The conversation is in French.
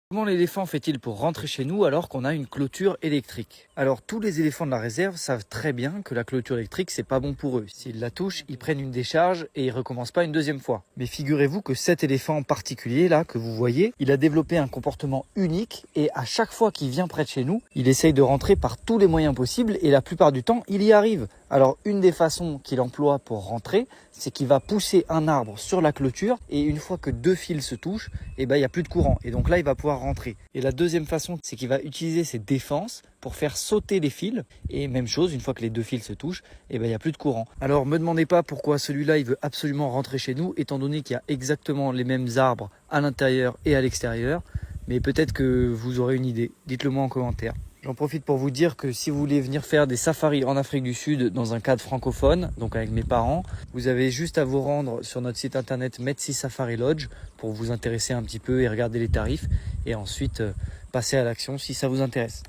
Comment l'éléphant fait-il pour rentrer chez nous alors qu'on a une clôture électrique? Alors tous les éléphants de la réserve savent très bien que la clôture électrique c'est pas bon pour eux. S'ils la touchent, ils prennent une décharge et ils recommencent pas une deuxième fois. Mais figurez-vous que cet éléphant en particulier là que vous voyez, il a développé un comportement unique et à chaque fois qu'il vient près de chez nous, il essaye de rentrer par tous les moyens possibles et la plupart du temps il y arrive. Alors une des façons qu'il emploie pour rentrer, c'est qu'il va pousser un arbre sur la clôture et une fois que deux fils se touchent, il n'y a plus de courant et donc là il va pouvoir rentrer. Et la deuxième façon, c'est qu'il va utiliser ses défenses pour faire sauter les fils et même chose, une fois que les deux fils se touchent, il n'y a plus de courant. Alors me demandez pas pourquoi celui-là il veut absolument rentrer chez nous étant donné qu'il y a exactement les mêmes arbres à l'intérieur et à l'extérieur, mais peut-être que vous aurez une idée. Dites-le moi en commentaire. J'en profite pour vous dire que si vous voulez venir faire des safaris en Afrique du Sud dans un cadre francophone, donc avec mes parents, vous avez juste à vous rendre sur notre site internet Metsi Safari Lodge pour vous intéresser un petit peu et regarder les tarifs et ensuite passer à l'action si ça vous intéresse.